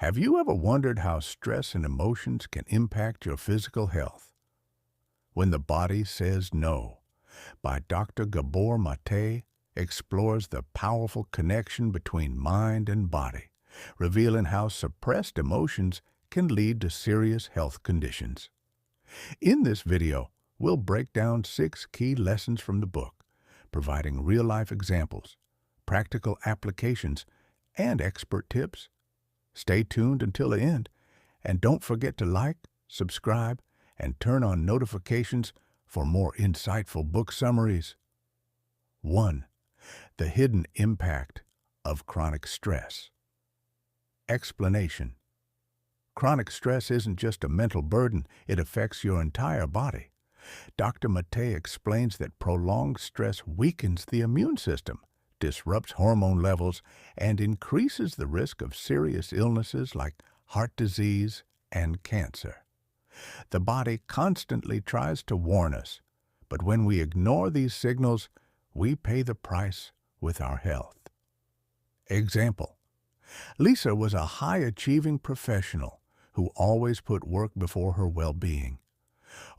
Have you ever wondered how stress and emotions can impact your physical health? When the Body Says No, by Dr. Gabor Maté, explores the powerful connection between mind and body, revealing how suppressed emotions can lead to serious health conditions. In this video, we'll break down 6 key lessons from the book, providing real-life examples, practical applications, and expert tips. Stay tuned until the end, and don't forget to like, subscribe, and turn on notifications for more insightful book summaries. 1. The hidden impact of chronic stress. Explanation. Chronic stress isn't just a mental burden, it affects your entire body. Dr. Maté explains that prolonged stress weakens the immune system, disrupts hormone levels, and increases the risk of serious illnesses like heart disease and cancer. The body constantly tries to warn us, but when we ignore these signals, we pay the price with our health. Example: Lisa was a high-achieving professional who always put work before her well-being.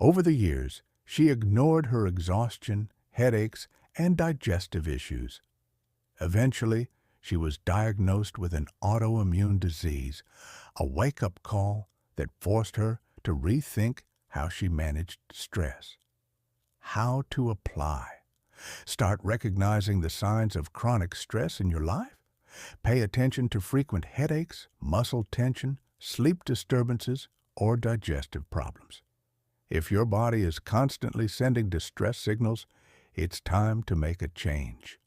Over the years, she ignored her exhaustion, headaches, and digestive issues. Eventually, she was diagnosed with an autoimmune disease, a wake-up call that forced her to rethink how she managed stress. How to apply. Start recognizing the signs of chronic stress in your life. Pay attention to frequent headaches, muscle tension, sleep disturbances, or digestive problems. If your body is constantly sending distress signals, it's time to make a change.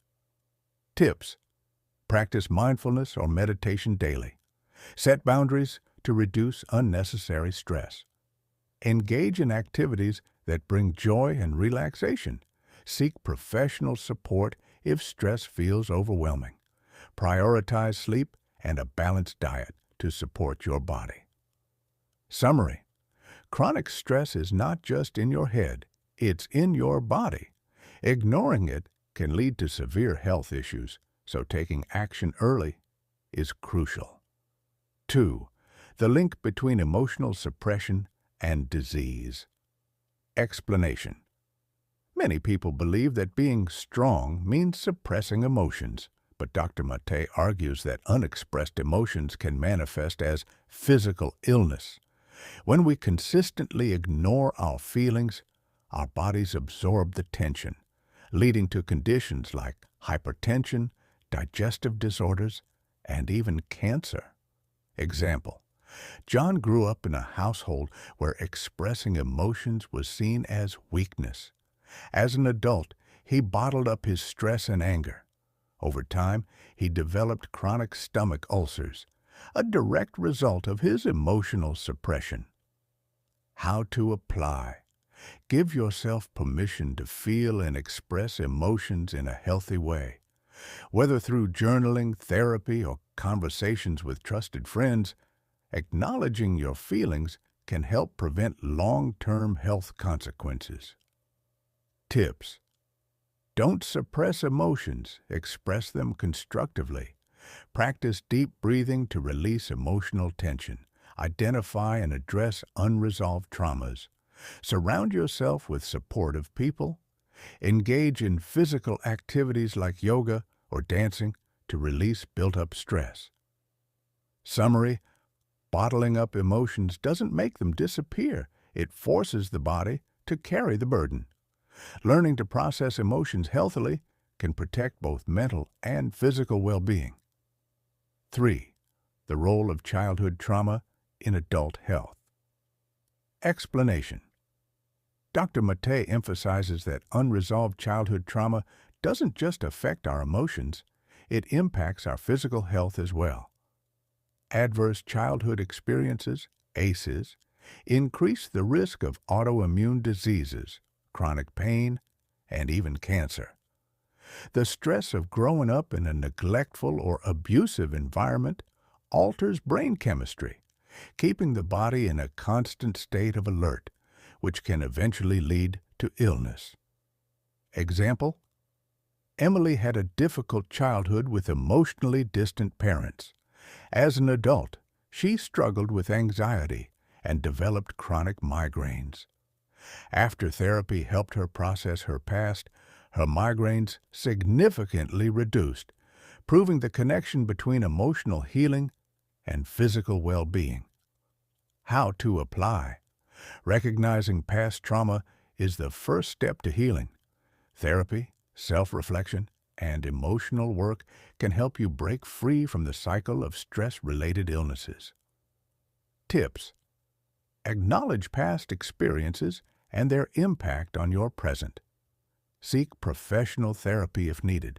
Tips. Practice mindfulness or meditation daily. Set boundaries to reduce unnecessary stress. Engage in activities that bring joy and relaxation. Seek professional support if stress feels overwhelming. Prioritize sleep and a balanced diet to support your body. Summary. Chronic stress is not just in your head, it's in your body. Ignoring it can lead to severe health issues, so taking action early is crucial. 2. The link between emotional suppression and disease. Explanation. Many people believe that being strong means suppressing emotions, but Dr. Maté argues that unexpressed emotions can manifest as physical illness. When we consistently ignore our feelings, our bodies absorb the tension, leading to conditions like hypertension, digestive disorders, and even cancer. Example: John grew up in a household where expressing emotions was seen as weakness. As an adult, he bottled up his stress and anger. Over time, he developed chronic stomach ulcers, a direct result of his emotional suppression. How to apply. Give yourself permission to feel and express emotions in a healthy way. Whether through journaling, therapy, or conversations with trusted friends, acknowledging your feelings can help prevent long-term health consequences. Tips. Don't suppress emotions, express them constructively. Practice deep breathing to release emotional tension. Identify and address unresolved traumas. Surround yourself with supportive people. Engage in physical activities like yoga or dancing to release built-up stress. Summary: bottling up emotions doesn't make them disappear. It forces the body to carry the burden. Learning to process emotions healthily can protect both mental and physical well-being. 3. The role of childhood trauma in adult health. Explanation. Dr. Maté emphasizes that unresolved childhood trauma doesn't just affect our emotions, it impacts our physical health as well. Adverse childhood experiences, ACEs, increase the risk of autoimmune diseases, chronic pain, and even cancer. The stress of growing up in a neglectful or abusive environment alters brain chemistry, keeping the body in a constant state of alert, which can eventually lead to illness. Example: Emily had a difficult childhood with emotionally distant parents. As an adult, She struggled with anxiety and developed chronic migraines. After therapy helped her process her past, her migraines significantly reduced, proving the connection between emotional healing and physical well-being. How to apply. Recognizing past trauma is the first step to healing. Therapy, self-reflection, and emotional work can help you break free from the cycle of stress-related illnesses. Tips. Acknowledge past experiences and their impact on your present. Seek professional therapy if needed.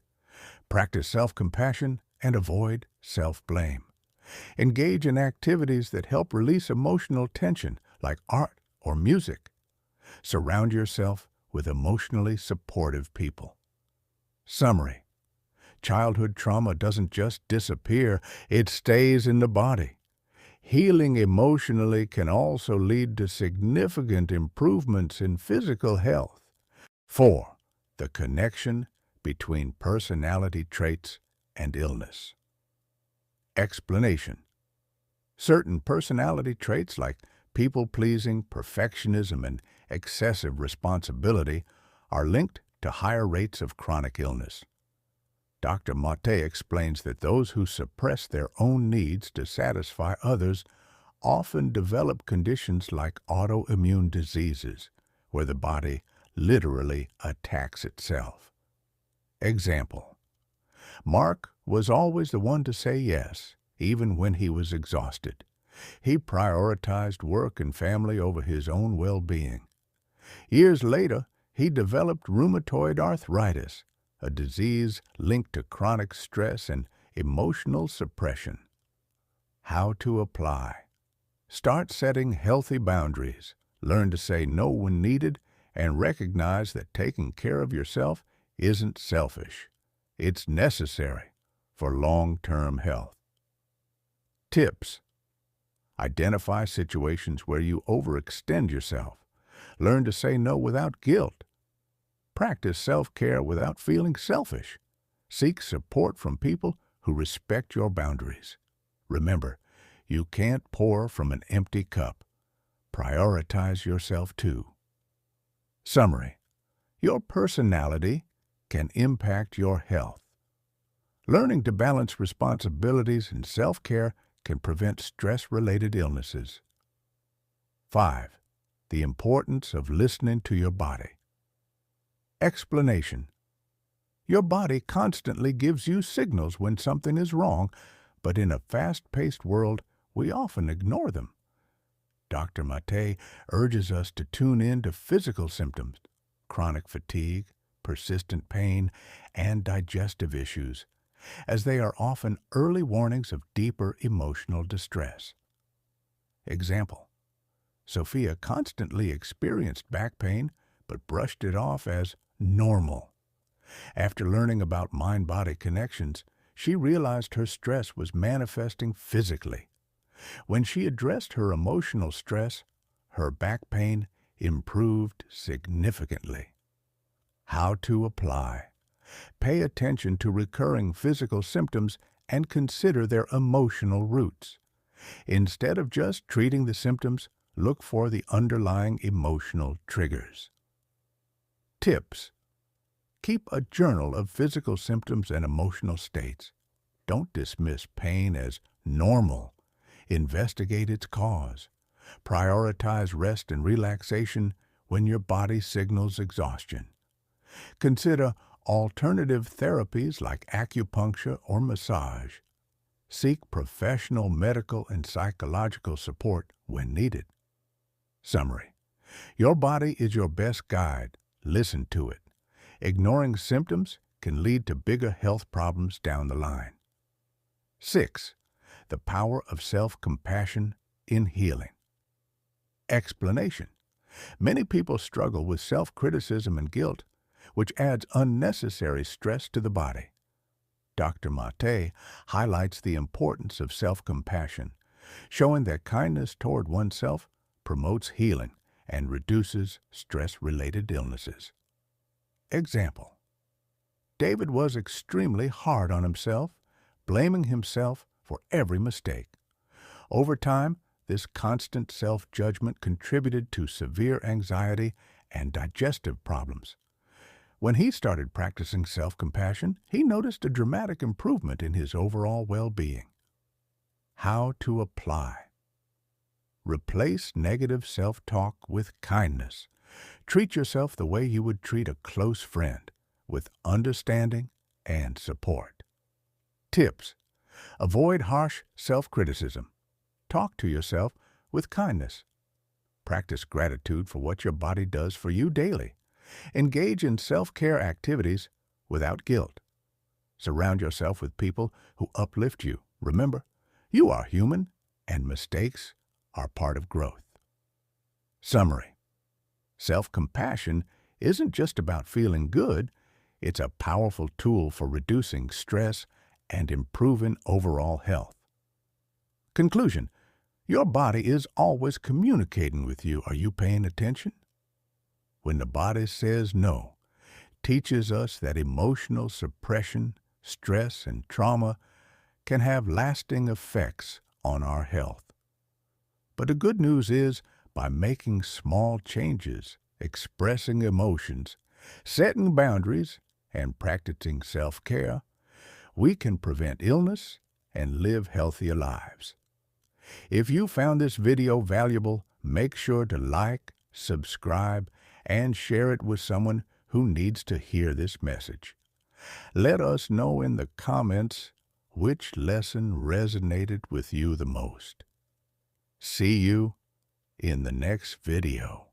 Practice self-compassion and avoid self-blame. Engage in activities that help release emotional tension, like art or music. Surround yourself with emotionally supportive people. Summary. Childhood trauma doesn't just disappear, it stays in the body. Healing emotionally can also lead to significant improvements in physical health. 4. The connection between personality traits and illness. Explanation. Certain personality traits like people-pleasing, perfectionism, and excessive responsibility are linked to higher rates of chronic illness. Dr. Maté explains that those who suppress their own needs to satisfy others often develop conditions like autoimmune diseases, where the body literally attacks itself. Example. Mark was always the one to say yes, even when he was exhausted. He prioritized work and family over his own well-being. Years later, he developed rheumatoid arthritis, a disease linked to chronic stress and emotional suppression. How to apply. Start setting healthy boundaries. Learn to say no when needed and recognize that taking care of yourself isn't selfish. It's necessary for long-term health. Tips. Identify situations where you overextend yourself. Learn to say no without guilt. Practice self-care without feeling selfish. Seek support from people who respect your boundaries. Remember, you can't pour from an empty cup. Prioritize yourself too. Summary. Your personality can impact your health. Learning to balance responsibilities and self-care can prevent stress-related illnesses. 5. The importance of listening to your body. Explanation. Your body constantly gives you signals when something is wrong, but in a fast-paced world, we often ignore them. Dr. Maté urges us to tune in to physical symptoms, chronic fatigue, persistent pain, and digestive issues, as they are often early warnings of deeper emotional distress. Example. Sophia constantly experienced back pain, but brushed it off as normal. After learning about mind-body connections, she realized her stress was manifesting physically. When she addressed her emotional stress, her back pain improved significantly. How to apply. Pay attention to recurring physical symptoms and consider their emotional roots. Instead of just treating the symptoms, look for the underlying emotional triggers. Tips. Keep a journal of physical symptoms and emotional states. Don't dismiss pain as normal. Investigate its cause. Prioritize rest and relaxation when your body signals exhaustion. Consider alternative therapies like acupuncture or massage. Seek professional medical and psychological support when needed. Summary. Your body is your best guide. Listen to it. Ignoring symptoms can lead to bigger health problems down the line. 6. The power of self-compassion in healing. Explanation. Many people struggle with self-criticism and guilt, which adds unnecessary stress to the body. Dr. Maté highlights the importance of self-compassion, showing that kindness toward oneself promotes healing and reduces stress-related illnesses. Example. David was extremely hard on himself, blaming himself for every mistake. Over time, this constant self-judgment contributed to severe anxiety and digestive problems. When he started practicing self-compassion, he noticed a dramatic improvement in his overall well-being. How to apply. Replace negative self-talk with kindness. Treat yourself the way you would treat a close friend, with understanding and support. Tips. Avoid harsh self-criticism. Talk to yourself with kindness. Practice gratitude for what your body does for you daily. Engage in self-care activities without guilt. Surround yourself with people who uplift you. Remember, you are human, and mistakes are part of growth. Summary. Self-compassion isn't just about feeling good, it's a powerful tool for reducing stress and improving overall health. Conclusion. Your body is always communicating with you. Are you paying attention? When the body says no, teaches us that emotional suppression, stress, and trauma can have lasting effects on our health. But the good news is, by making small changes, expressing emotions, setting boundaries, and practicing self-care, we can prevent illness and live healthier lives. If you found this video valuable, make sure to like, subscribe, and share it with someone who needs to hear this message. Let us know in the comments which lesson resonated with you the most. See you in the next video.